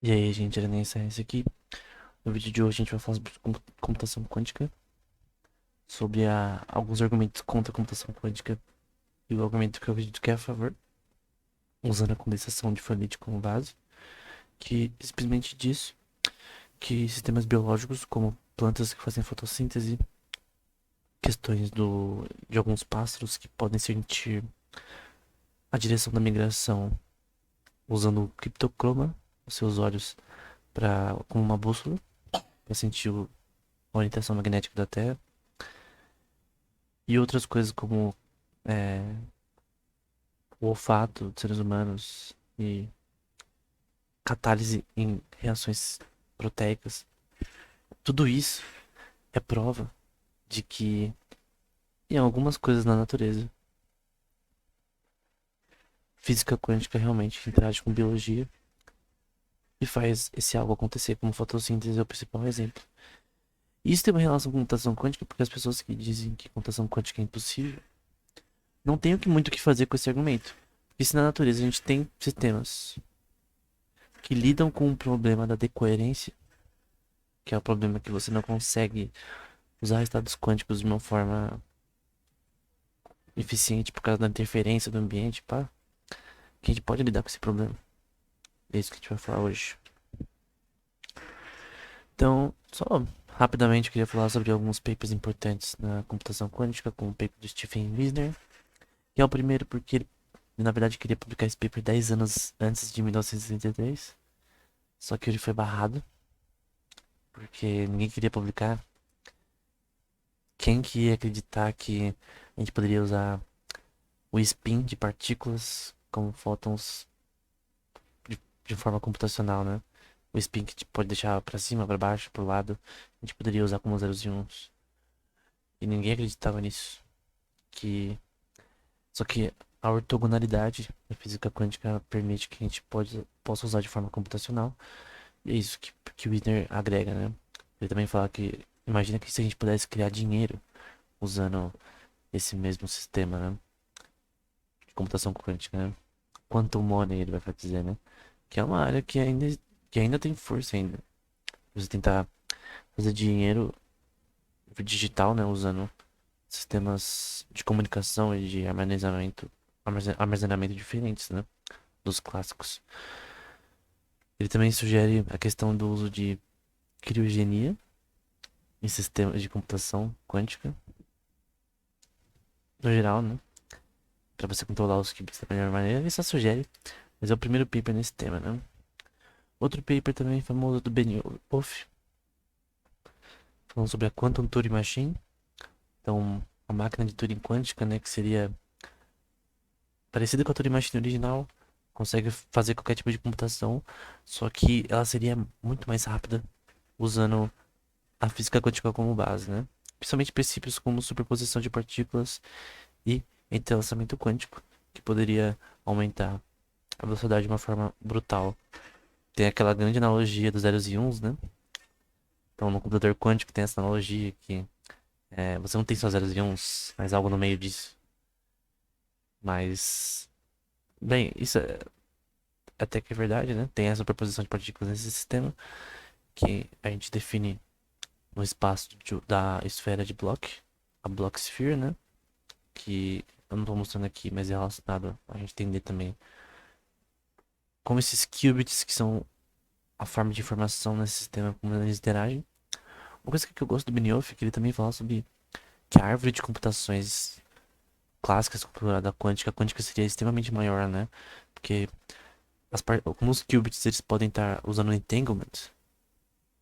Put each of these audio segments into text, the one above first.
E aí, gente, era Science aqui. No vídeo de hoje a gente vai falar sobre computação quântica, sobre alguns argumentos contra a computação quântica e o argumento que eu acredito que é a favor, usando a condensação de Fibonacci como base, que simplesmente diz que sistemas biológicos, como plantas que fazem fotossíntese, questões de alguns pássaros que podem sentir a direção da migração usando o criptocroma, os seus olhos, como uma bússola, para sentir a orientação magnética da Terra. E outras coisas como é, o olfato dos seres humanos e catálise em reações proteicas. Tudo isso é prova de que em algumas coisas na natureza, física quântica realmente interage com biologia e faz esse algo acontecer, como fotossíntese é o principal exemplo. Isso tem uma relação com computação quântica porque as pessoas que dizem que computação quântica é impossível não tem muito o que fazer com esse argumento. Porque se na natureza a gente tem sistemas que lidam com o problema da decoerência, que é o problema que você não consegue usar estados quânticos de uma forma eficiente por causa da interferência do ambiente, pá, que a gente pode lidar com esse problema. É isso que a gente vai falar hoje. Então, só rapidamente eu queria falar sobre alguns papers importantes na computação quântica, como o paper do Stephen Wissner, que é o primeiro porque ele, na verdade, queria publicar esse paper 10 anos antes de 1963, só que ele foi barrado, porque ninguém queria publicar. Quem que ia acreditar que a gente poderia usar o spin de partículas como fótons de forma computacional, né? O spin que pode deixar pra cima, pra baixo, pro lado, a gente poderia usar como zeros e uns. E ninguém acreditava nisso. Que... Só que a ortogonalidade da física quântica permite que a gente possa usar de forma computacional. E é isso que o Wissner agrega, né? Ele também fala que imagina que se a gente pudesse criar dinheiro usando esse mesmo sistema, né? De computação quântica, né? Quantum money ele vai dizer, né? Que é uma área que ainda tem força ainda. Você tentar fazer dinheiro digital, né, usando sistemas de comunicação e de armazenamento diferentes, né, dos clássicos. Ele também sugere a questão do uso de criogenia em sistemas de computação quântica, no geral, né, para você controlar os qubits da melhor maneira. Ele só sugere, mas é o primeiro paper nesse tema, né. Outro paper também famoso do Benioff, falando sobre a Quantum Turing Machine. Então, a máquina de Turing quântica, né, que seria parecida com a Turing Machine original, consegue fazer qualquer tipo de computação, só que ela seria muito mais rápida usando a física quântica como base, né? Principalmente princípios como superposição de partículas e entrelaçamento quântico, que poderia aumentar a velocidade de uma forma brutal. Tem aquela grande analogia dos zeros e uns, né? Então, no computador quântico tem essa analogia que você não tem só zeros e uns, mas algo no meio disso. Mas, bem, isso até que é verdade, né? Tem essa superposição de partículas nesse sistema que a gente define no espaço da esfera de Bloch, a Bloch Sphere, né? Que eu não estou mostrando aqui, mas é relacionado a gente entender também como esses qubits, que são a forma de informação nesse sistema, como eles interagem. Uma coisa que eu gosto do Benioff é que ele também fala sobre que a árvore de computações clássicas da quântica, a quântica seria extremamente maior, né? Porque como os qubits eles podem estar usando entanglement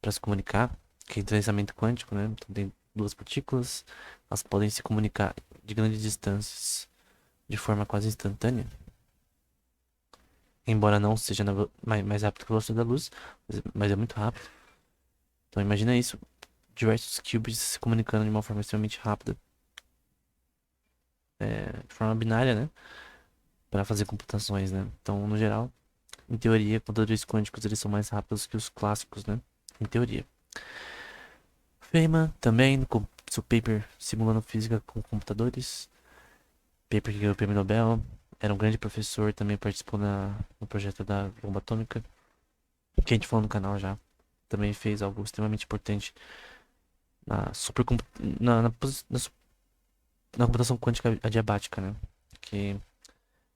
para se comunicar, que é entrelaçamento quântico, né? Então tem duas partículas, elas podem se comunicar de grandes distâncias de forma quase instantânea, embora não seja mais rápido que a velocidade da luz, mas é muito rápido. Então imagina isso, diversos qubits se comunicando de uma forma extremamente rápida, de forma binária, né? Para fazer computações, né? Então, no geral, em teoria, computadores quânticos eles são mais rápidos que os clássicos, né? Em teoria. Feynman também, com seu paper simulando física com computadores. Paper que ganhou o prêmio Nobel. Era um grande professor, também participou no projeto da bomba atômica. que a gente falou no canal já, também fez algo extremamente importante na na, na, posi- na, su- na computação quântica adiabática, né? Que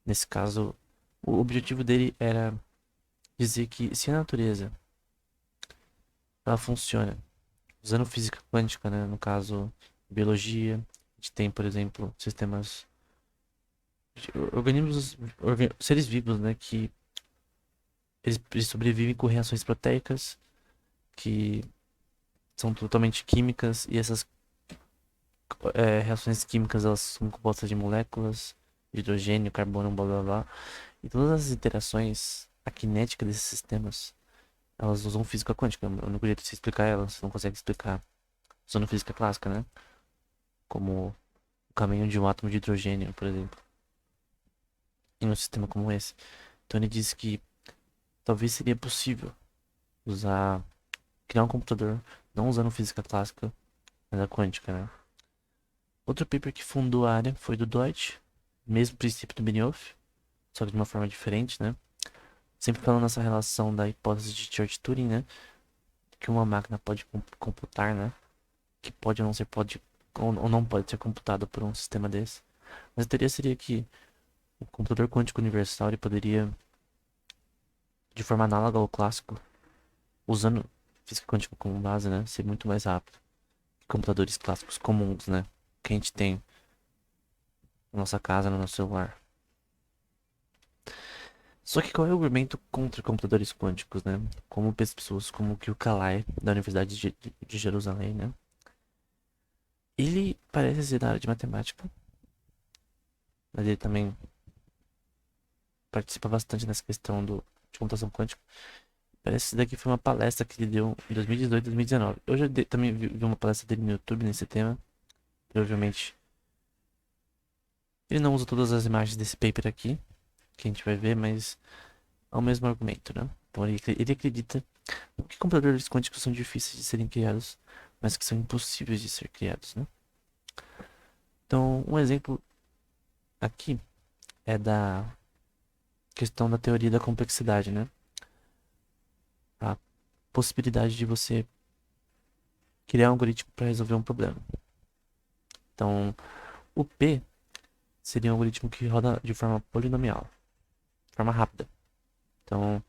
nesse caso, o objetivo dele era dizer que se a natureza ela funciona usando física quântica, né? No caso, biologia, a gente tem, por exemplo, sistemas organismos, seres vivos, né? Que eles sobrevivem com reações proteicas que são totalmente químicas e essas reações químicas elas são compostas de moléculas, de hidrogênio, carbono, blá blá blá. E todas as interações, a cinética desses sistemas, elas usam física quântica. O único jeito de se explicar elas, você não consegue explicar usando física clássica, né? Como o caminho de um átomo de hidrogênio, por exemplo, em um sistema como esse. Então ele disse que talvez seria possível usar, criar um computador não usando física clássica, mas a quântica, né? Outro paper que fundou a área foi do Deutsch, mesmo princípio do Benioff, só que de uma forma diferente, né? Sempre falando nessa relação da hipótese de Church-Turing, né? Que uma máquina pode computar, né? Que pode ou não ser pode ou não pode ser computado por um sistema desse. Mas a teoria seria que o computador quântico universal ele poderia, de forma análoga ao clássico, usando física quântica como base, né? Ser muito mais rápido que computadores clássicos comuns, né? Que a gente tem na nossa casa, no nosso celular. Só que qual é o argumento contra computadores quânticos, né? Como pessoas como o Gil Kalai, da Universidade de Jerusalém, né? Ele parece ser da área de matemática, mas ele também participa bastante nessa questão de computação quântica. Parece que isso daqui foi uma palestra que ele deu em 2018, 2019. Eu já também vi uma palestra dele no YouTube nesse tema. Provavelmente ele não usa todas as imagens desse paper aqui, que a gente vai ver, mas é o mesmo argumento, né? Então ele acredita que computadores quânticos são difíceis de serem criados, mas que são impossíveis de ser criados, né? Então, um exemplo aqui é da questão da teoria da complexidade, né? A possibilidade de você criar um algoritmo para resolver um problema. Então, o P seria um algoritmo que roda de forma polinomial, de forma rápida. Então,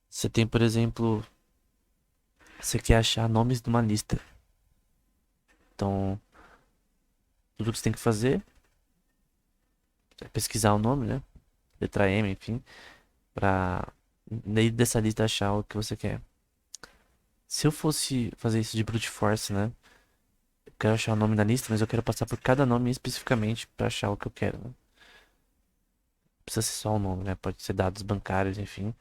você tem, por exemplo, você quer achar nomes de uma lista. Então, tudo que você tem que fazer é pesquisar o nome, né? Letra M, enfim, para daí dessa lista achar o que você quer. Se eu fosse fazer isso de brute force, né? Eu quero achar o nome da lista, mas eu quero passar por cada nome especificamente para achar o que eu quero, né? Não precisa ser só o nome, né? Pode ser dados bancários, enfim.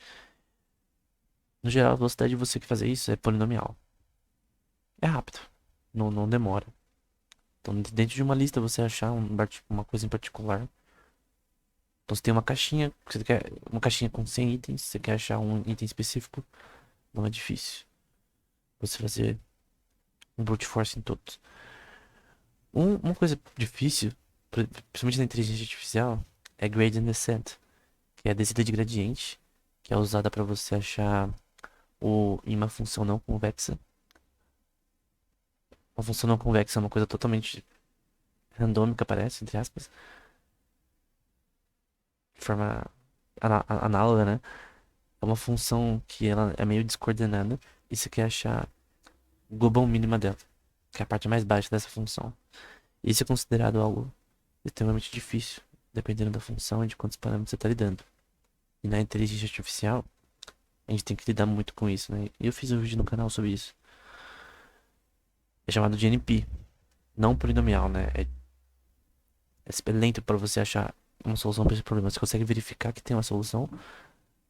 No geral, a velocidade de você que fazer isso é polinomial. É rápido, não demora. Então, dentro de uma lista, você achar uma coisa em particular. Então, você tem uma caixinha, você quer uma caixinha com 100 itens, você quer achar um item específico, não é difícil. Você fazer um brute force em todos. Uma coisa difícil, principalmente na inteligência artificial, é gradient descent, que é a descida de gradiente, que é usada para você achar em uma função não convexa. Uma função não convexa é uma coisa totalmente randômica, parece, entre aspas, de forma análoga, né? É uma função que ela é meio descoordenada e você quer achar o global mínima dela, que é a parte mais baixa dessa função. Isso é considerado algo extremamente difícil, dependendo da função e de quantos parâmetros você está lidando. E na inteligência artificial, a gente tem que lidar muito com isso, né? E eu fiz um vídeo no canal sobre isso. É chamado de NP, não polinomial, né? É lento para você achar uma solução para esse problema. Você consegue verificar que tem uma solução,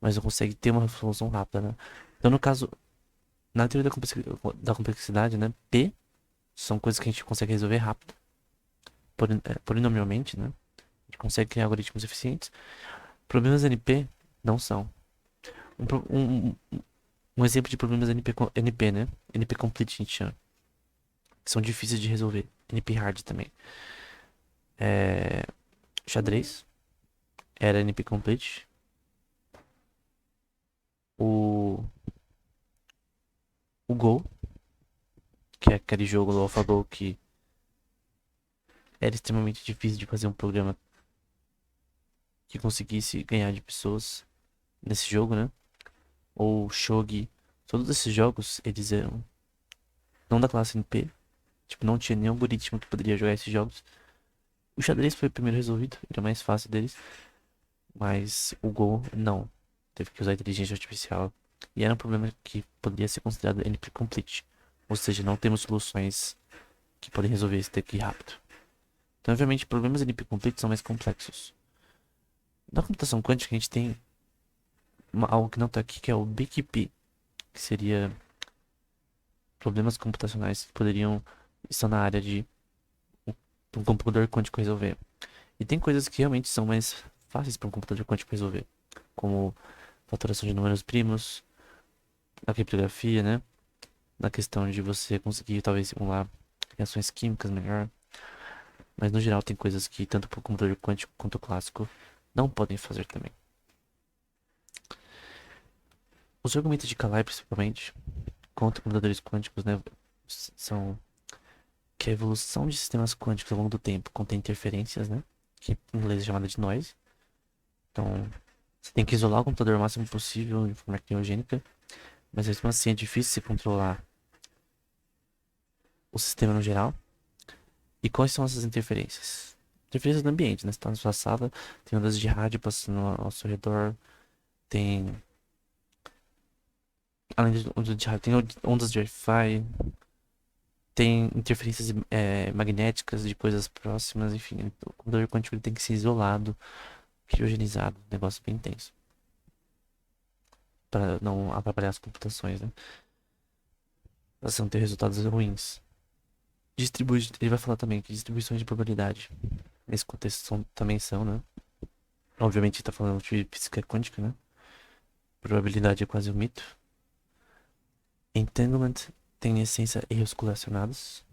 mas não consegue ter uma solução rápida, né? Então, no caso, na teoria da complexidade, né? P são coisas que a gente consegue resolver rápido, polinomialmente, né? A gente consegue criar algoritmos eficientes. Problemas NP não são. Um, pro- um exemplo de problemas NP, né? NP complete a gente chama. Que são difíceis de resolver. NP hard também. É, xadrez era NP complete. O Go, que é aquele jogo do AlphaGo que era extremamente difícil de fazer um programa que conseguisse ganhar de pessoas nesse jogo, né? Ou Shogi. Todos esses jogos, eles eram não da classe NP. Tipo, não tinha nenhum algoritmo que poderia jogar esses jogos. O xadrez foi o primeiro resolvido, era o mais fácil deles. Mas o Go, não. Teve que usar inteligência artificial. E era um problema que poderia ser considerado NP-complete. Ou seja, não temos soluções que podem resolver isso daqui rápido. Então, obviamente, problemas NP-complete são mais complexos. Na computação quântica, a gente tem algo que não está aqui, que é o BQP, que seria problemas computacionais que poderiam estar na área de um computador quântico resolver. E tem coisas que realmente são mais fáceis para um computador quântico resolver, como faturação de números primos, a criptografia, né? Na questão de você conseguir talvez simular reações químicas melhor. Mas no geral tem coisas que tanto para o computador quântico quanto o clássico não podem fazer também. Os argumentos de Calais, principalmente, contra computadores quânticos, né, são que a evolução de sistemas quânticos ao longo do tempo contém interferências, né, que em inglês é chamada de noise. Então, você tem que isolar o computador o máximo possível de forma criogênica, mas mesmo assim é difícil se controlar o sistema no geral. E quais são essas interferências? Interferências do ambiente, né? Você está na sua sala, tem ondas de rádio passando ao seu redor, tem. Além de ondas de rádio, tem ondas de Wi-Fi, tem interferências magnéticas de coisas próximas, enfim. O computador quântico ele tem que ser isolado, criogenizado, um negócio bem intenso. Para não atrapalhar as computações, né? Pra você não ter resultados ruins. Ele vai falar também que distribuições de probabilidade nesse contexto também são, né? Obviamente está falando de física quântica, né? Probabilidade é quase um mito. Entanglement tem em essência erros correlacionados.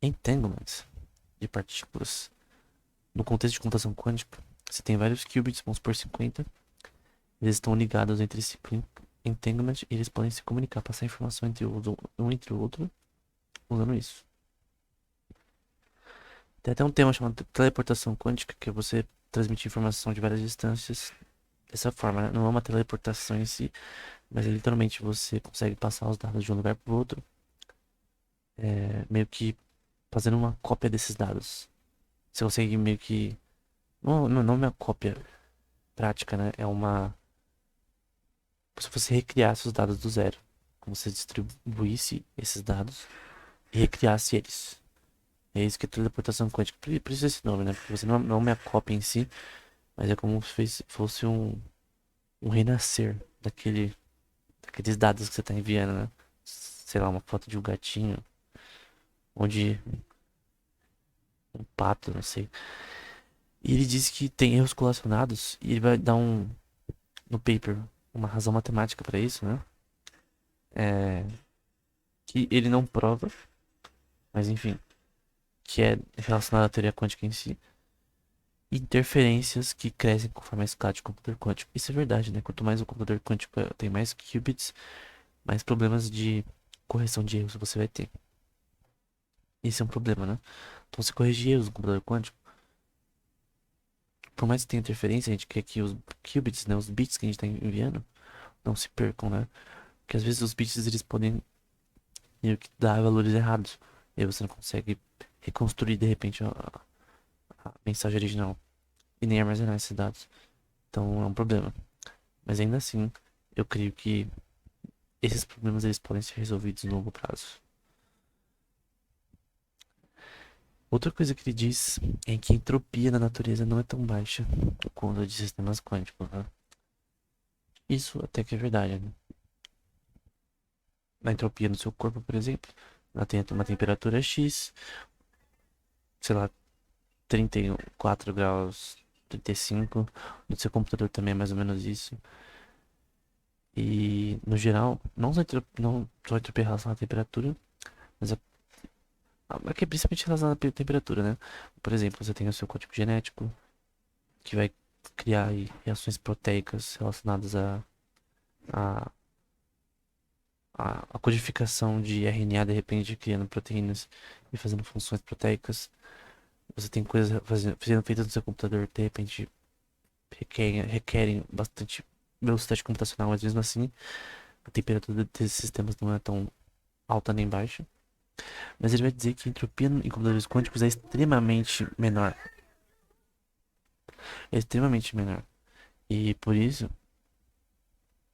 Entanglement de partículas. No contexto de computação quântica, você tem vários qubits, vamos por 50. Eles estão ligados entre si por entanglement e eles podem se comunicar, passar informação entre um entre o outro usando isso. Tem até um tema chamado teleportação quântica, que é você transmitir informação de várias distâncias dessa forma, né? Não é uma teleportação em si, mas é literalmente você consegue passar os dados de um lugar para o outro, meio que fazendo uma cópia desses dados. Você consegue meio que. Não é uma cópia prática, né? É uma. Se você recriasse os dados do zero. Como se distribuísse esses dados e recriasse eles. É isso que é teleportação quântica. Por isso esse nome, né? Porque você não é uma cópia em si, mas é como se fosse um renascer daqueles dados que você está enviando, né? Sei lá, uma foto de um gatinho, ou de um pato, não sei. E ele diz que tem erros correlacionados e ele vai dar no paper uma razão matemática para isso, né? É, que ele não prova, mas enfim, que é relacionado à teoria quântica em si. Interferências que crescem conforme a escala de computador quântico. Isso é verdade, né? Quanto mais o computador quântico tem mais qubits, mais problemas de correção de erros você vai ter. Esse é um problema, né? Então, se corrigir erros no computador quântico, por mais que tenha interferência, a gente quer que os qubits, né, os bits que a gente está enviando, não se percam, né? Porque às vezes os bits eles podem meio que dar valores errados. E aí você não consegue reconstruir de repente a mensagem original e nem armazenar esses dados. Então é um problema. Mas ainda assim, eu creio que esses problemas eles podem ser resolvidos no longo prazo. Outra coisa que ele diz é que a entropia na natureza não é tão baixa quanto a de sistemas quânticos, né? Isso até que é verdade, né? A entropia no seu corpo, por exemplo, ela tem uma temperatura X, sei lá, 34 graus, 35. No seu computador também é mais ou menos isso. E, no geral, não só a entropia relacionada à temperatura, mas aqui é principalmente relacionada à temperatura, né? Por exemplo, você tem o seu código genético, que vai criar aí reações proteicas relacionadas a a codificação de RNA, de repente, criando proteínas e fazendo funções proteicas. Você tem coisas sendo feitas no seu computador, de repente, requerem bastante velocidade computacional, mas mesmo assim, a temperatura desses sistemas não é tão alta nem baixa. Mas ele vai dizer que a entropia em computadores quânticos é extremamente menor. É extremamente menor. E por isso,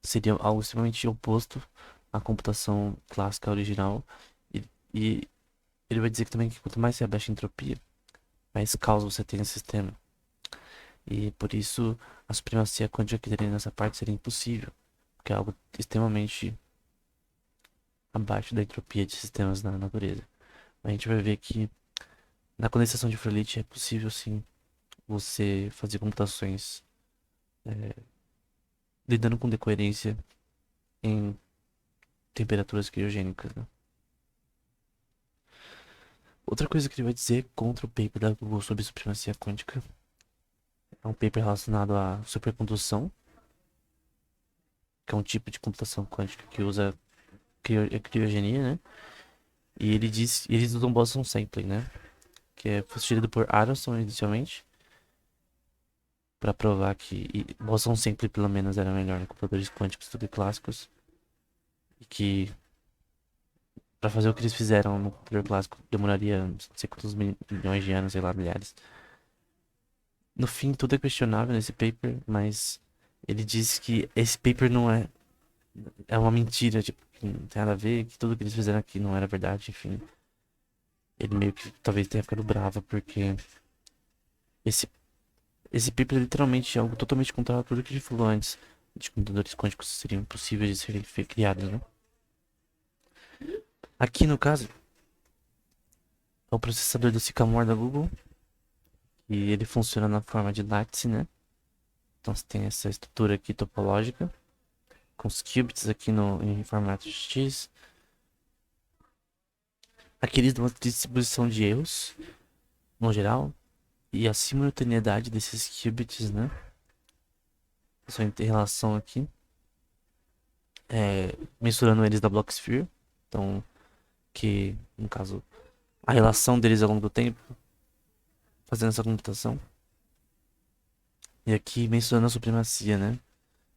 seria algo extremamente oposto à computação clássica original. E ele vai dizer que também que quanto mais você abaixa a entropia, mais caos você tem no sistema. E por isso a supremacia quântica que teria nessa parte seria impossível, porque é algo extremamente abaixo da entropia de sistemas na natureza. A gente vai ver que na condensação de Froelich é possível sim você fazer computações é, lidando com decoerência em temperaturas criogênicas, né? Outra coisa que ele vai dizer contra o paper da Google sobre supremacia quântica é um paper relacionado à supercondução, que é um tipo de computação quântica que usa criogenia, né? E eles usam Boston Sampling, né? Que foi sugerido por Aronson inicialmente, para provar que Boston Sampling pelo menos era melhor em computadores quânticos do que clássicos. E que para fazer o que eles fizeram no computador clássico demoraria não sei quantos milhões de anos, sei lá, milhares. No fim, tudo é questionável nesse paper, mas ele diz que esse paper não é uma mentira, tipo, que não tem nada a ver, que tudo que eles fizeram aqui não era verdade, enfim. Ele meio que talvez tenha ficado bravo porque esse esse paper é literalmente algo totalmente contrário a tudo que a gente falou antes, de computadores quânticos seriam impossíveis de serem criados, né? Aqui no caso, é o processador do Sycamore da Google, e ele funciona na forma de lattice, né? Então você tem essa estrutura aqui topológica, com os qubits aqui em formato de X. Aqui eles dão uma distribuição de erros, no geral, e a simultaneidade desses qubits, né? Essa inter-relação aqui, mensurando eles da Blocksphere. Então, que, no caso, a relação deles ao longo do tempo, fazendo essa computação. E aqui mencionando a supremacia, né?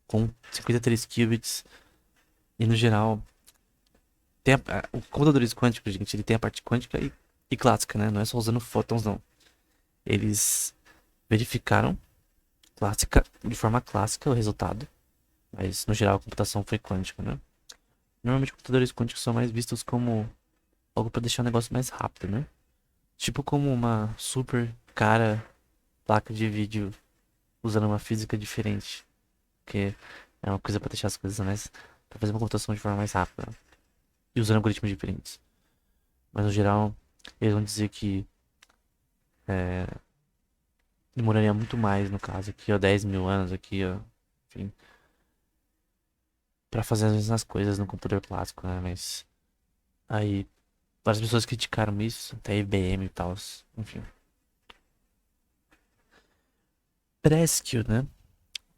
Com 53 qubits. E no geral, tem o computadores quânticos, gente, ele tem a parte quântica e clássica, né? Não é só usando fótons, não. Eles verificaram de forma clássica o resultado. Mas no geral a computação foi quântica, né? Normalmente computadores quânticos são mais vistos como algo para deixar o negócio mais rápido, né? Tipo como uma super cara placa de vídeo usando uma física diferente. Que é uma coisa para deixar as coisas mais. Pra fazer uma computação de forma mais rápida. E usando algoritmos diferentes. Mas no geral, eles vão dizer que é, demoraria muito mais, no caso, aqui, ó, 10 mil anos, aqui, ó. Enfim. Pra fazer as mesmas coisas no computador clássico, né? Mas. Aí. Várias pessoas criticaram isso, até IBM e tal. Enfim. Preskill, né?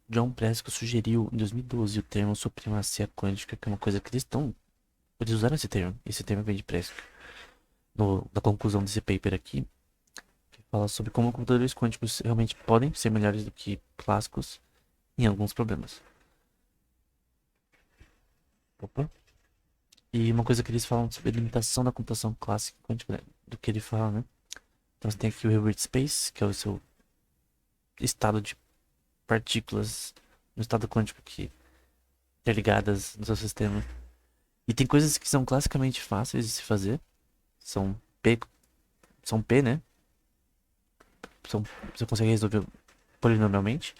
John Preskill sugeriu em 2012 o termo supremacia quântica, que é uma coisa que eles estão. Eles usaram esse termo vem de Preskill. Na conclusão desse paper aqui, que fala sobre como computadores quânticos realmente podem ser melhores do que clássicos em alguns problemas. Opa. E uma coisa que eles falam sobre a limitação da computação clássica quântica, né? Do que ele fala, né? Então você tem aqui o Hilbert Space, que é o seu estado de partículas no estado quântico que interligadas no seu sistema. E tem coisas que são classicamente fáceis de se fazer. São P, são P, né? Você consegue resolver polinomialmente.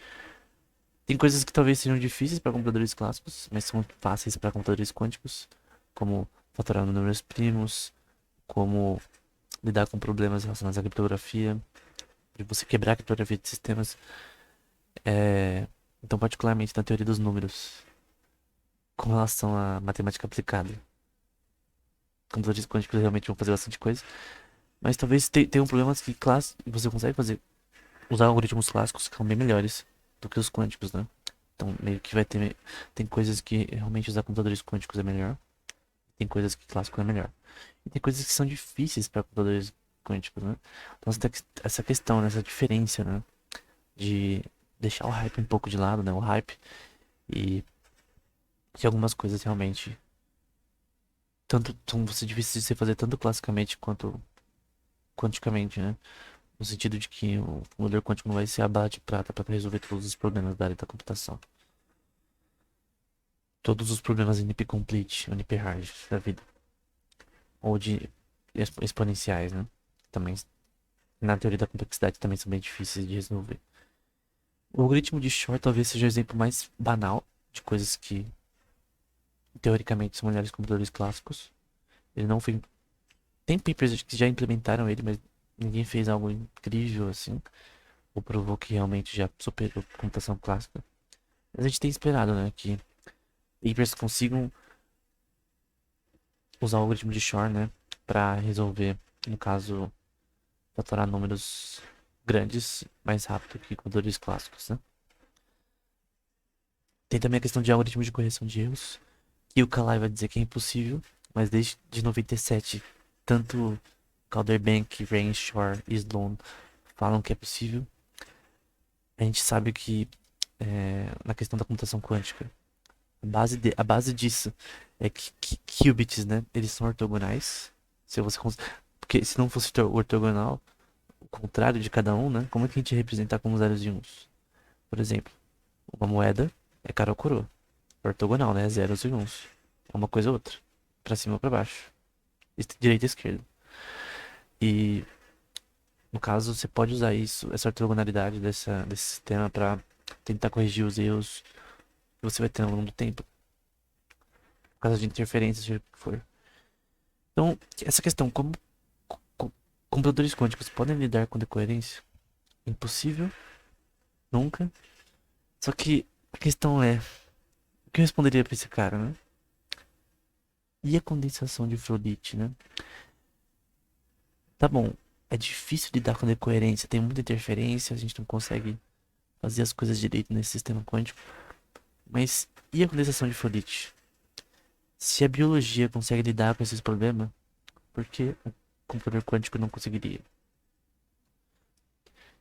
Tem coisas que talvez sejam difíceis para computadores clássicos, mas são fáceis para computadores quânticos, como fatorar números primos, como lidar com problemas relacionados à criptografia, de você quebrar a criptografia de sistemas. Então, particularmente na teoria dos números, com relação à matemática aplicada. Computadores quânticos realmente vão fazer bastante coisa, mas talvez tenha um problema que você consegue usar algoritmos clássicos que são bem melhores do que os quânticos, né? Então, meio que tem coisas que realmente usar computadores quânticos é melhor. Tem coisas que clássico é melhor. E tem coisas que são difíceis para computadores quânticos, né? Então você tem essa questão, né? Essa diferença, né? De deixar o hype um pouco de lado, né? O hype e que algumas coisas realmente tanto são difíceis de se fazer tanto classicamente quanto quanticamente, né? No sentido de que o computador quântico não vai ser a bala de prata para resolver todos os problemas da área da computação. Todos os problemas NP-complete, NP-hard da vida. Ou de exponenciais, né? Também, na teoria da complexidade, também são bem difíceis de resolver. O algoritmo de Shor talvez seja o exemplo mais banal de coisas que, teoricamente, são melhores computadores clássicos. Ele não foi. Tem papers que já implementaram ele, mas ninguém fez algo incrível assim. Ou provou que realmente já superou a computação clássica. Mas a gente tem esperado, né? Que papers consigam usar o algoritmo de Shor, né? Pra resolver, no caso, fatorar números grandes mais rápido que computadores clássicos, né? Tem também a questão de algoritmos de correção de erros, que o Kalai vai dizer que é impossível, mas desde de 97, tanto Calderbank, Renshaw e Sloan falam que é possível. A gente sabe que na questão da computação quântica, a base disso é que qubits, né? Eles são ortogonais. Se você porque se não fosse ortogonal, o contrário de cada um, né? Como é que a gente ia representar como zeros e uns? Por exemplo, uma moeda é cara ou coroa. Ortogonal, né? Zeros e uns. É uma coisa ou outra. Pra cima ou pra baixo. Direita e esquerda. E no caso, você pode usar isso, essa ortogonalidade desse sistema pra tentar corrigir os erros que você vai ter ao longo do tempo. Por causa de interferências, seja o que for. Então, essa questão, como co- computadores quânticos podem lidar com decoerência? Impossível, nunca. Só que a questão é, o que eu responderia pra esse cara, né? E a condensação de Frolit, né? Tá bom, é difícil lidar com decoerência, tem muita interferência, a gente não consegue fazer as coisas direito nesse sistema quântico. Mas e a condensação de Frolit? Se a biologia consegue lidar com esses problemas, por que o computador quântico não conseguiria?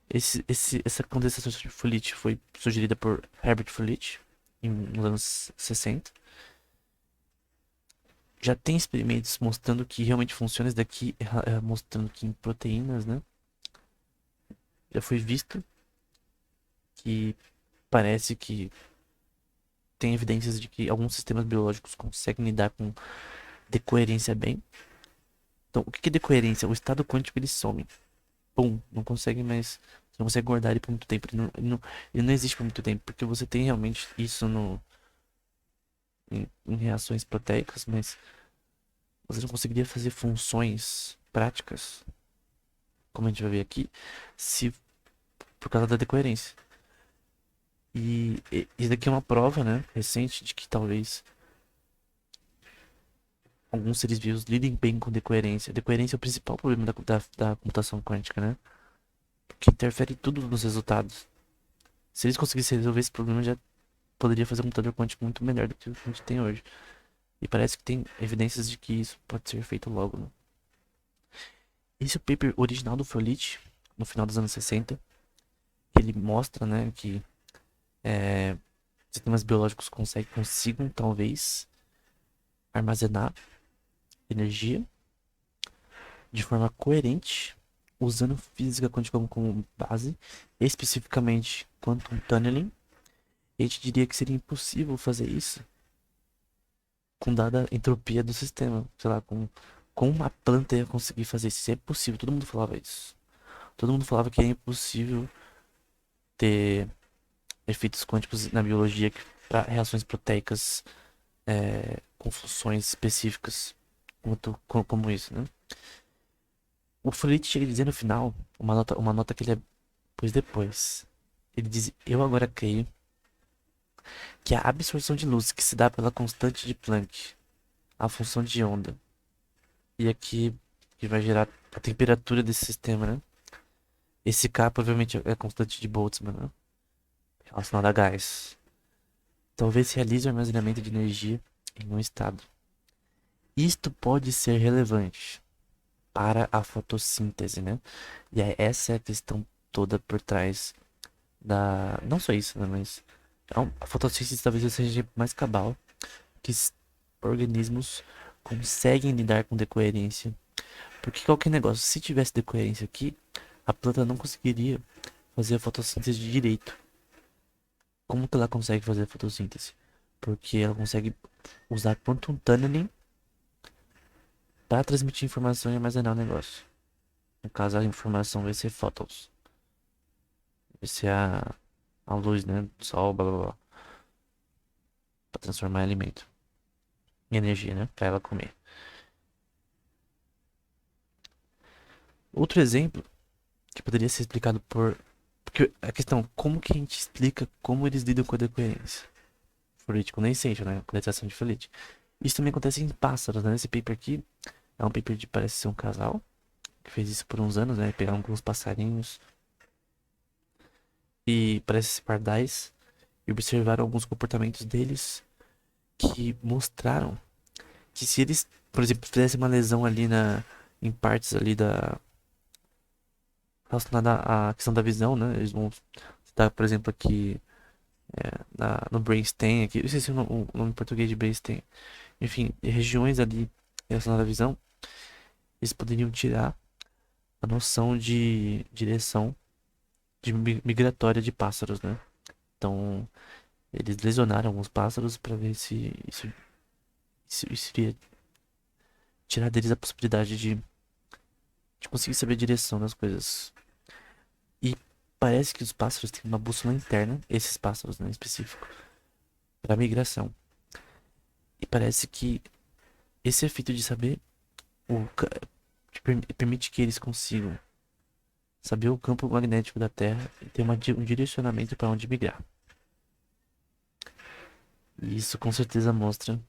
Essa condensação de Frolit foi sugerida por Herbert Frolit nos anos 60. Já tem experimentos mostrando que realmente funciona isso daqui, mostrando que em proteínas, né? Já foi visto que parece que tem evidências de que alguns sistemas biológicos conseguem lidar com decoerência bem. Então, o que é decoerência? O estado quântico ele some. Pum, não consegue mais. Você não consegue guardar ele por muito tempo. Ele não existe por muito tempo, porque você tem realmente isso em reações proteicas, mas você não conseguiria fazer funções práticas, como a gente vai ver aqui, se por causa da decoerência. E isso daqui é uma prova, né, recente de que talvez alguns seres vivos lidem bem com decoerência. Decoerência é o principal problema da computação quântica, né? Porque interfere tudo nos resultados. Se eles conseguissem resolver esse problema, já poderia fazer um computador quântico muito melhor do que o que a gente tem hoje. E parece que tem evidências de que isso pode ser feito logo, né? Esse é o paper original do Froelich, no final dos anos 60. Ele mostra, né, que sistemas biológicos consigam, talvez, armazenar energia de forma coerente, usando física quântica como base, especificamente quantum tunneling. A gente diria que seria impossível fazer isso com dada entropia do sistema. Sei lá, com uma planta ia conseguir fazer isso. Isso é possível, todo mundo falava isso. Todo mundo falava que é impossível ter efeitos quânticos na biologia para reações proteicas com funções específicas, como isso, né? O Froelich chega a dizer no final, uma nota que ele pôs depois. Ele diz: Eu agora creio que a absorção de luz que se dá pela constante de Planck, a função de onda, e aqui que vai gerar a temperatura desse sistema, né? Esse K provavelmente é a constante de Boltzmann, né? Relacionada a gás. Talvez realize o armazenamento de energia em um estado Isto pode ser relevante para a fotossíntese, né? E aí, essa é a questão toda por trás da. Não só isso, né? Mas a fotossíntese talvez seja mais cabal que organismos conseguem lidar com decoerência. Porque qualquer negócio, se tivesse decoerência aqui, a planta não conseguiria fazer a fotossíntese de direito. Como que ela consegue fazer a fotossíntese? Porque ela consegue usar quantum tunneling para transmitir informação e armazenar o negócio. No caso, a informação vai ser fótons. Vai ser a luz, né? Do sol, blá blá blá. Pra transformar em alimento. Em energia, né? Pra ela comer. Outro exemplo que poderia ser explicado por. Porque a questão, como que a gente explica como eles lidam com a decoerência? Folítico condensation, né? Condensação de folítico. Isso também acontece em pássaros, né? Esse paper aqui é um paper de parece ser um casal que fez isso por uns anos, né? Pegaram alguns passarinhos e parece ser pardais e observaram alguns comportamentos deles que mostraram que se eles, por exemplo, fizessem uma lesão ali em partes ali relacionada à questão da visão, né? Eles vão citar, por exemplo, aqui no brainstem, aqui, eu esqueci o nome em português de brainstem. Enfim, regiões ali relacionadas à visão, eles poderiam tirar a noção de direção migratória de pássaros, né? Então, eles lesionaram alguns pássaros para ver se isso iria tirar deles a possibilidade de conseguir saber a direção das coisas. E parece que os pássaros têm uma bússola interna, esses pássaros, né, em específico, para migração. E parece que esse efeito de saber o, permite que eles consigam saber o campo magnético da Terra e ter um direcionamento para onde migrar. E isso com certeza mostra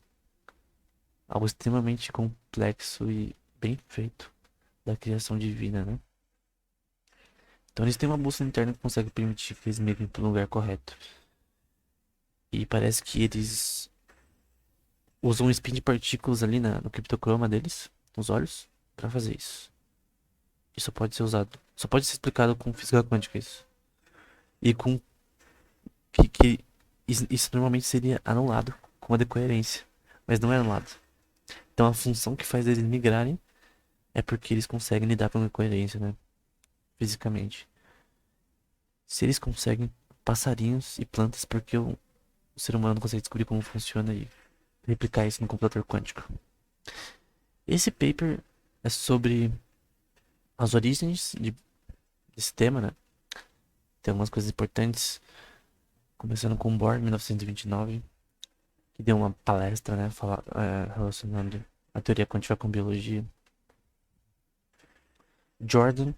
algo extremamente complexo e bem feito da criação divina, né? Então eles têm uma bússola interna que consegue permitir que eles migrem para o lugar correto. E parece que eles usam um spin de partículas ali no criptocroma deles, nos olhos, para fazer isso. Isso pode ser usado, só pode ser explicado com física quântica isso. E com que isso normalmente seria anulado com a decoerência, mas não é anulado. Então a função que faz eles migrarem é porque eles conseguem lidar com a decoerência, né? Fisicamente. Se eles conseguem, passarinhos e plantas, porque o ser humano não consegue descobrir como funciona e replicar isso no computador quântico. Esse paper é sobre as origens desse tema, né? Tem algumas coisas importantes, começando com o Bohr, em 1929, que deu uma palestra, né, relacionando a teoria quântica com biologia. Jordan,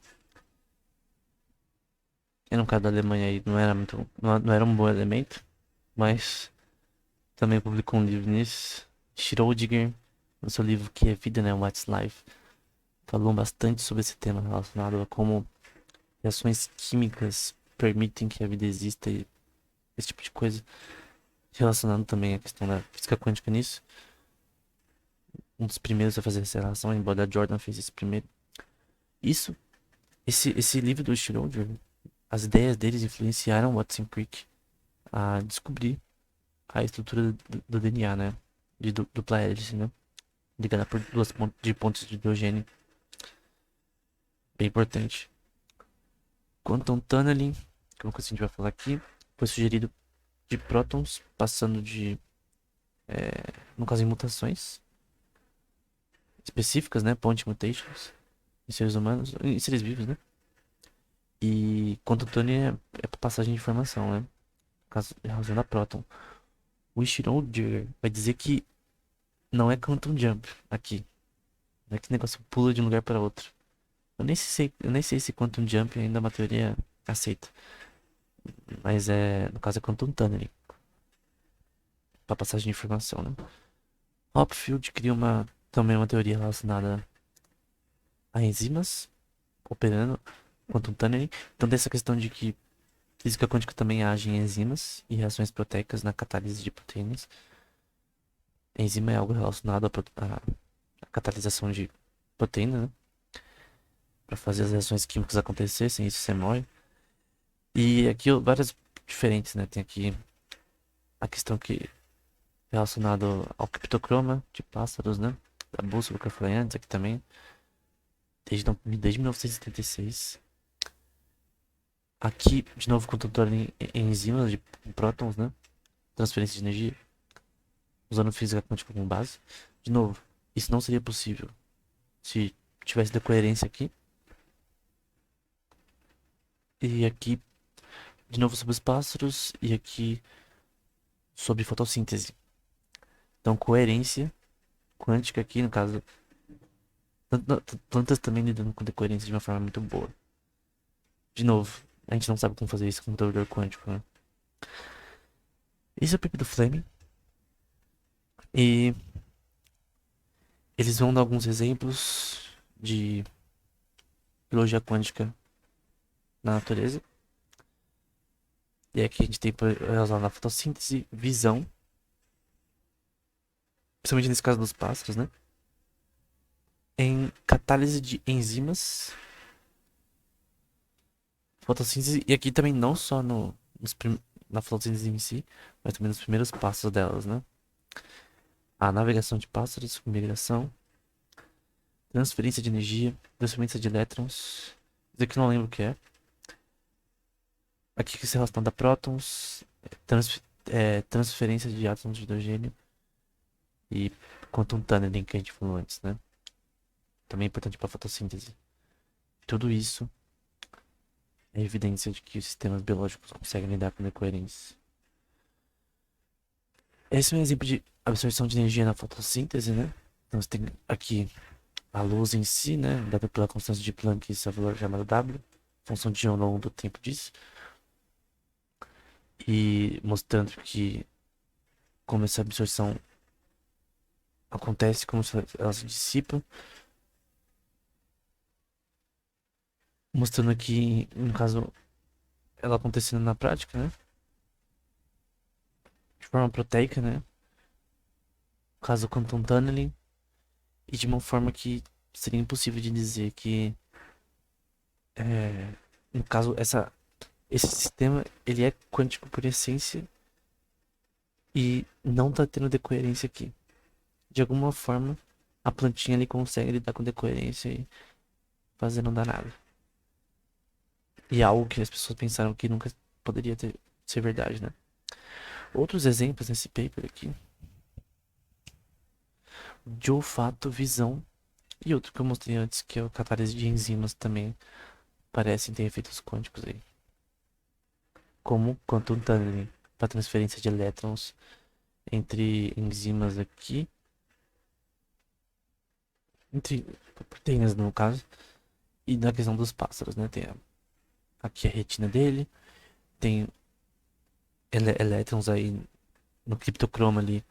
era um cara da Alemanha aí, não era um bom elemento, mas também publicou um livro nisso. Schrödinger, no seu livro Que é Vida, né, What's Life, falou bastante sobre esse tema relacionado a como reações químicas permitem que a vida exista e esse tipo de coisa. Relacionando também a questão da física quântica nisso. Um dos primeiros a fazer essa relação, embora Jordan fez esse primeiro. Isso, esse livro do Schrödinger, as ideias deles influenciaram Watson Crick a descobrir a estrutura do DNA, né? De dupla hélice, né? Ligada por duas pontes de hidrogênio. Bem importante. Quantum tunneling, que é uma coisa que a gente vai falar aqui, foi sugerido de prótons passando no caso, em mutações específicas, né? Point mutations em seres humanos, em seres vivos, né? E quantum tunneling é para passagem de informação, né? No caso, relacionado a próton. O Schrödinger vai dizer que não é quantum jump aqui. Não é que o negócio pula de um lugar para outro. Eu nem sei se quantum jump ainda é uma teoria aceita. Mas no caso é quantum tunneling, para passagem de informação, né? Hopfield cria também uma teoria relacionada a enzimas operando quantum tunneling. Então dessa questão de que física quântica também age em enzimas e reações proteicas na catálise de proteínas. Enzima é algo relacionado catalisação de proteína, né? Pra fazer as reações químicas acontecer, sem isso você morre. E aqui várias diferentes, né? Tem aqui a questão que é relacionada ao criptocroma de pássaros, né? Da bússola que eu falei antes aqui também. Desde 1976. Aqui, de novo, controle em enzimas de prótons, né? Transferência de energia, usando física quântica como base. De novo, isso não seria possível se tivesse decoerência aqui. E aqui, de novo, sobre os pássaros. E aqui, sobre fotossíntese. Então, coerência quântica aqui, no caso, plantas também lidando com decoerência de uma forma muito boa. De novo, a gente não sabe como fazer isso com computador quântico, né? Esse é o paper do Fleming. E eles vão dar alguns exemplos de biologia quântica na natureza. E aqui a gente tem usar na fotossíntese, visão, principalmente nesse caso dos pássaros, né? Em catálise de enzimas, fotossíntese, e aqui também não só na fotossíntese em si, mas também nos primeiros passos delas, né? A navegação de pássaros, migração, transferência de energia, transferência de elétrons. Isso aqui eu não lembro o que é. Aqui que se relaciona a prótons, transferência de átomos de hidrogênio e quantum tunneling que a gente falou antes, né? Também é importante para a fotossíntese. Tudo isso é evidência de que os sistemas biológicos conseguem lidar com decoerência. Esse é um exemplo de absorção de energia na fotossíntese, né? Então você tem aqui a luz em si, né? Dada pela constância de Planck, esse é o valor chamado W, função de ao longo do tempo disso. E mostrando que como essa absorção acontece, como ela se dissipa. Mostrando aqui, no caso, ela acontecendo na prática, né? De forma proteica, né? Caso quantum tunneling. E de uma forma que seria impossível de dizer que, no caso, esse sistema, ele é quântico por essência e não tá tendo decoerência aqui. De alguma forma, a plantinha ali consegue lidar com decoerência e fazer não dar nada. E é algo que as pessoas pensaram que nunca poderia ser verdade, né? Outros exemplos nesse paper aqui, de olfato, visão e outro que eu mostrei antes, que é o catálise de enzimas também parecem ter efeitos quânticos aí. Como quantum tunneling, para transferência de elétrons entre enzimas aqui, entre proteínas no caso, e na questão dos pássaros, né? Tem aqui a retina dele, tem elétrons aí no criptocroma ali,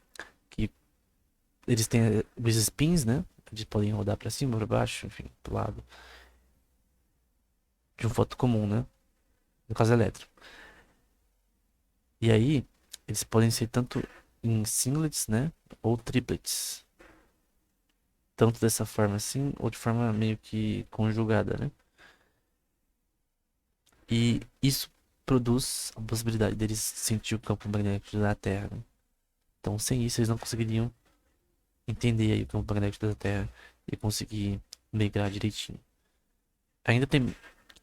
que eles têm os spins, né? Eles podem rodar para cima, para baixo, enfim, pro lado. De um fóton comum, né? No caso elétron. E aí, eles podem ser tanto em singlets, né? Ou triplets. Tanto dessa forma assim, ou de forma meio que conjugada, né? E isso produz a possibilidade deles sentir o campo magnético da Terra, né? Então, sem isso, eles não conseguiriam entender aí o campo magnético da Terra e conseguir migrar direitinho. Ainda tem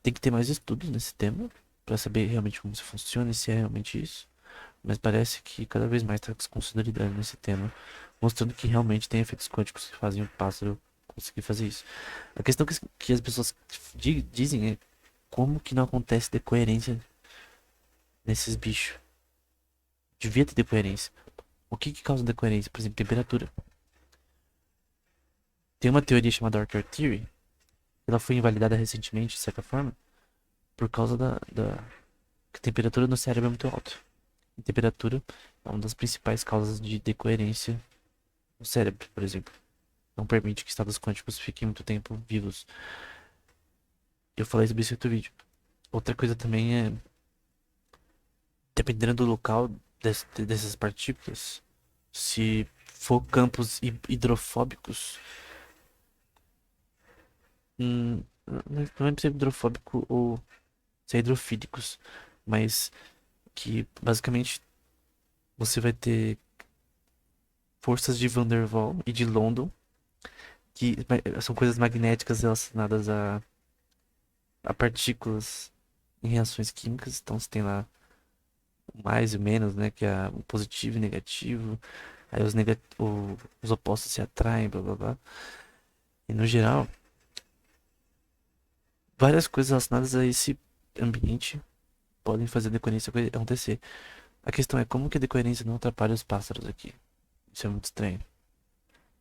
que ter mais estudos nesse tema para saber realmente como isso funciona e se é realmente isso. Mas parece que cada vez mais está se consolidando nesse tema, mostrando que realmente tem efeitos quânticos que fazem o pássaro conseguir fazer isso. A questão que as pessoas dizem é como que não acontece decoerência nesses bichos. Devia ter decoerência. O que causa decoerência? Por exemplo, temperatura. Tem uma teoria chamada Orchard Theory. Ela foi invalidada recentemente, de certa forma, por causa da que a temperatura no cérebro é muito alta. A temperatura é uma das principais causas de decoerência no cérebro, por exemplo. Não permite que estados quânticos fiquem muito tempo vivos. Eu falei sobre isso em outro vídeo. Outra coisa também é, dependendo do local dessas partículas, se for campos hidrofóbicos, Não é ser hidrofóbico ou ser hidrofílicos, mas que basicamente você vai ter forças de Van der Waal e de London, que são coisas magnéticas relacionadas a partículas em reações químicas. Então você tem lá o mais e o menos, né? Que é o positivo e negativo. Aí os opostos se atraem, blá blá blá. E no geral, várias coisas relacionadas a esse ambiente podem fazer a decoerência acontecer. A questão é como que a decoerência não atrapalha os pássaros aqui. Isso é muito estranho.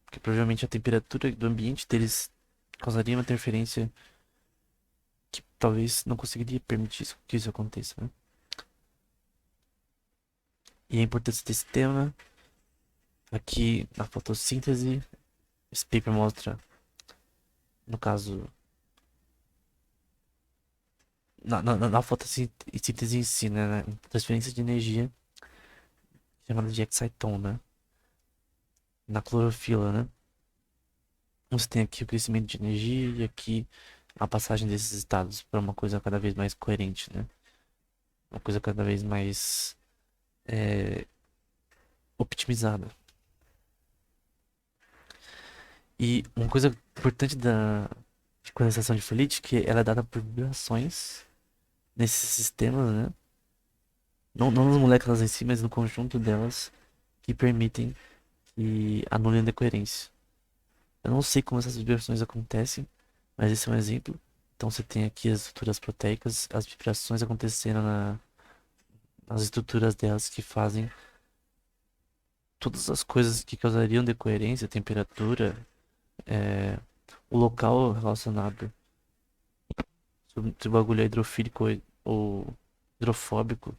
Porque provavelmente a temperatura do ambiente deles causaria uma interferência que talvez não conseguiria permitir que isso aconteça, né? E a importância desse tema aqui na fotossíntese, esse paper mostra, no caso, na fotossíntese em si, né? Na transferência de energia, chamada de exciton, né? Na clorofila, né? Você tem aqui o crescimento de energia e aqui a passagem desses estados para uma coisa cada vez mais coerente, né? Uma coisa cada vez mais é, optimizada. E uma coisa importante da de condensação de Fibonacci é que ela é dada por vibrações nesses sistemas, né? Não nas moléculas em si, mas no conjunto delas que permitem que anulem a decoerência. Eu não sei como essas vibrações acontecem, mas esse é um exemplo. Então você tem aqui as estruturas proteicas, as vibrações acontecendo nas estruturas delas que fazem todas as coisas que causariam decoerência, temperatura, é, o local relacionado, se o bagulho é hidrofílico ou hidrofóbico,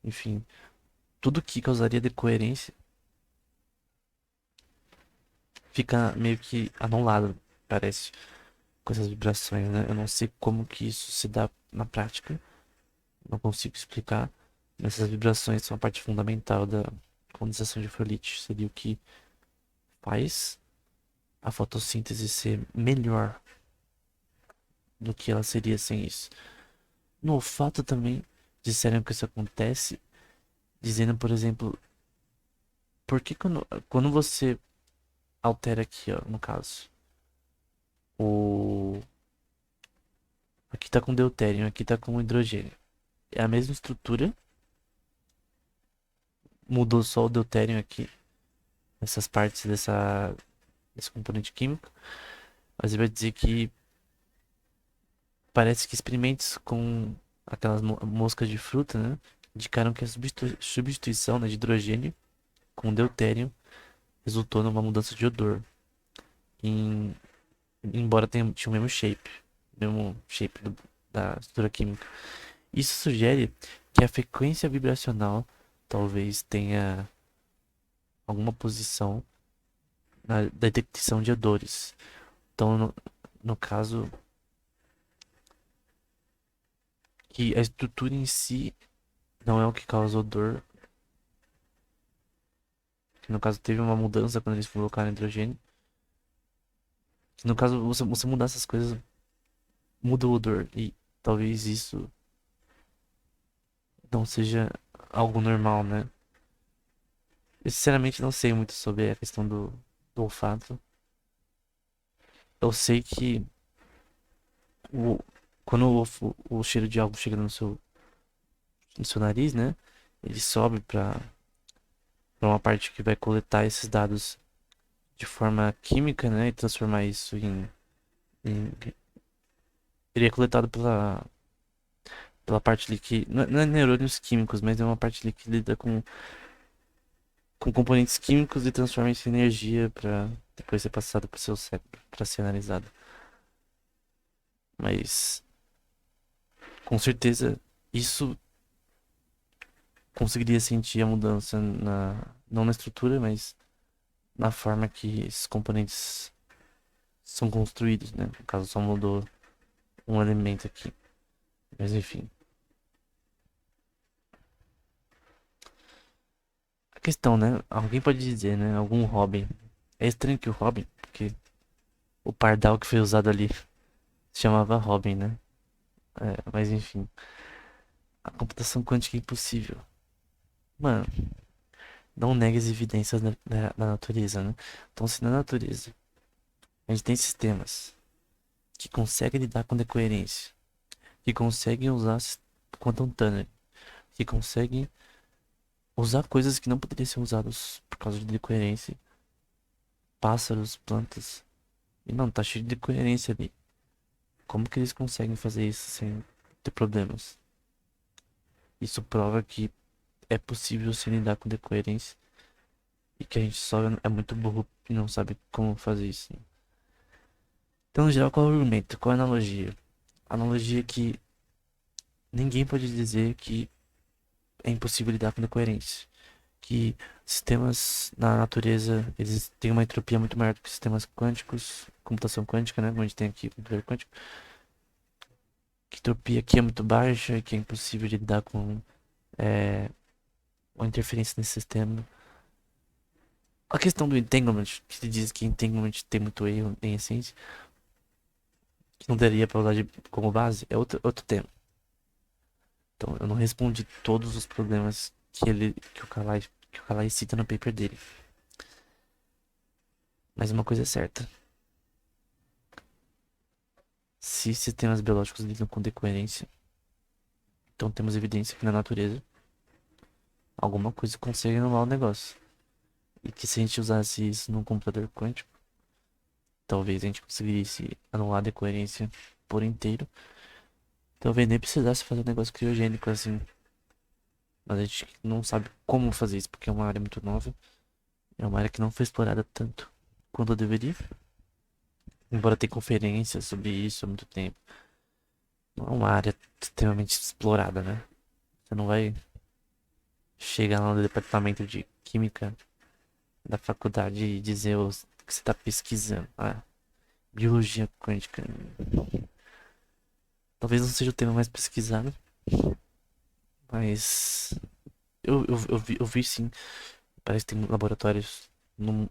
enfim, tudo que causaria decoerência fica meio que anulado, parece, com essas vibrações, né? Eu não sei como que isso se dá na prática, não consigo explicar, mas essas vibrações são a parte fundamental da condensação de Fibonacci, seria o que faz a fotossíntese ser melhor do que ela seria sem isso. No olfato também disseram que isso acontece, dizendo, por exemplo, por que quando você altera aqui, ó, no caso, o aqui tá com deutério, aqui tá com hidrogênio. É a mesma estrutura, mudou só o deutério aqui, essas partes desse componente químico, mas ele vai dizer que parece que experimentos com aquelas moscas de fruta, né, indicaram que a substituição, né, de hidrogênio com deutério resultou numa mudança de odor, em, embora tinha o mesmo shape da estrutura química. Isso sugere que a frequência vibracional talvez tenha alguma posição na detecção de odores. Então, no caso, que a estrutura em si não é o que causa odor, que no caso teve uma mudança quando eles colocaram hidrogênio. Que no caso, você mudar essas coisas, muda o odor. E talvez isso não seja algo normal, né? Eu sinceramente não sei muito sobre a questão do olfato. Eu sei que o, quando o cheiro de algo chega no seu nariz, né? Ele sobe para uma parte que vai coletar esses dados de forma química, né? E transformar isso em ele é coletado pela parte ali que não é neurônios químicos, mas é uma parte ali que lida com componentes químicos e transforma isso em energia para depois ser passado para o seu cérebro para ser analisado. Mas com certeza isso conseguiria sentir a mudança não na estrutura, mas na forma que esses componentes são construídos, né? No caso, só mudou um elemento aqui. Mas enfim. A questão, né? Alguém pode dizer, né? Algum Robin. É estranho que o Robin, porque o pardal que foi usado ali Se chamava Robin, né? Mas enfim, a computação quântica é impossível. Mano, não nega as evidências da natureza, né? Então, se na natureza a gente tem sistemas que conseguem lidar com decoerência, que conseguem usar quantum tunnel, que conseguem usar coisas que não poderiam ser usadas por causa de decoerência, pássaros, plantas, e não, tá cheio de decoerência ali. Como que eles conseguem fazer isso sem ter problemas? Isso prova que é possível se lidar com decoerência e que a gente só é muito burro e não sabe como fazer isso. Então, no geral, qual é o argumento? Qual é a analogia? A analogia é que ninguém pode dizer que é impossível lidar com decoerência. Que sistemas na natureza, eles têm uma entropia muito maior do que sistemas quânticos, computação quântica, né? Como a gente tem aqui, computador quântico. Que a entropia aqui é muito baixa e que é impossível de lidar com é, uma interferência nesse sistema. A questão do entanglement, que se diz que entanglement tem muito erro em essência, que não daria para usar como base, é outro tema. Então, eu não respondi todos os problemas que o Kalai cita no paper dele. Mas uma coisa é certa. Se sistemas biológicos lidam com decoerência, então temos evidência que na natureza alguma coisa consegue anular o negócio. E que se a gente usasse isso num computador quântico, talvez a gente conseguisse anular a decoerência por inteiro. Talvez nem precisasse fazer um negócio criogênico assim. Mas a gente não sabe como fazer isso, porque é uma área muito nova. É uma área que não foi explorada tanto quanto deveria. Embora tenha conferências sobre isso há muito tempo. Não é uma área extremamente explorada, né? Você não vai chegar lá no departamento de química da faculdade e dizer o que você está pesquisando. Ah, biologia quântica. Talvez não seja o tema mais pesquisado, mas eu vi sim. Parece que tem laboratórios no,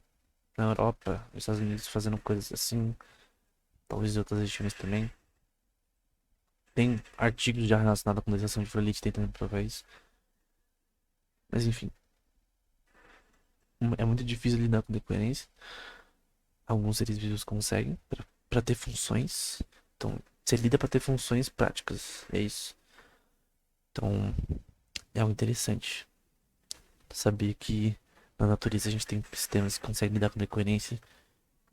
na Europa, nos Estados Unidos fazendo coisas assim. Talvez em outras regiões também. Tem artigos já relacionados à condensação de fluorite tentando provar isso. Mas enfim, é muito difícil lidar com decoerência. Alguns seres vivos conseguem para ter funções. Então, você lida para ter funções práticas. É isso. Então, é algo interessante saber que na natureza a gente tem sistemas que conseguem lidar com decoerência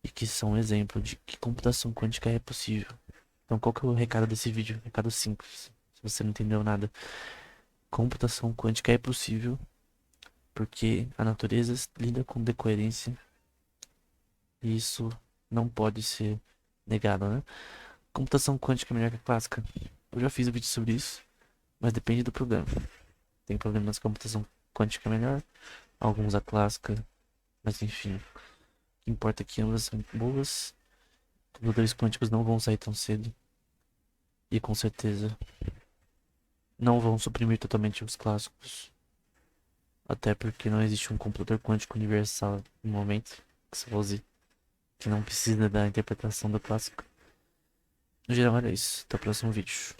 e que são um exemplo de que computação quântica é possível. Então, qual que é o recado desse vídeo? Recado simples. Se você não entendeu nada, computação quântica é possível porque a natureza lida com decoerência e isso não pode ser negado, né? Computação quântica é melhor que a clássica. Eu já fiz um vídeo sobre isso, mas depende do problema. Tem problemas que a computação quântica é melhor, alguns a clássica, mas enfim. O que importa é que ambas são boas. Computadores quânticos não vão sair tão cedo. E com certeza não vão suprimir totalmente os clássicos. Até porque não existe um computador quântico universal no momento que se use que não precisa da interpretação do clássico. No geral, era isso. Até o próximo vídeo.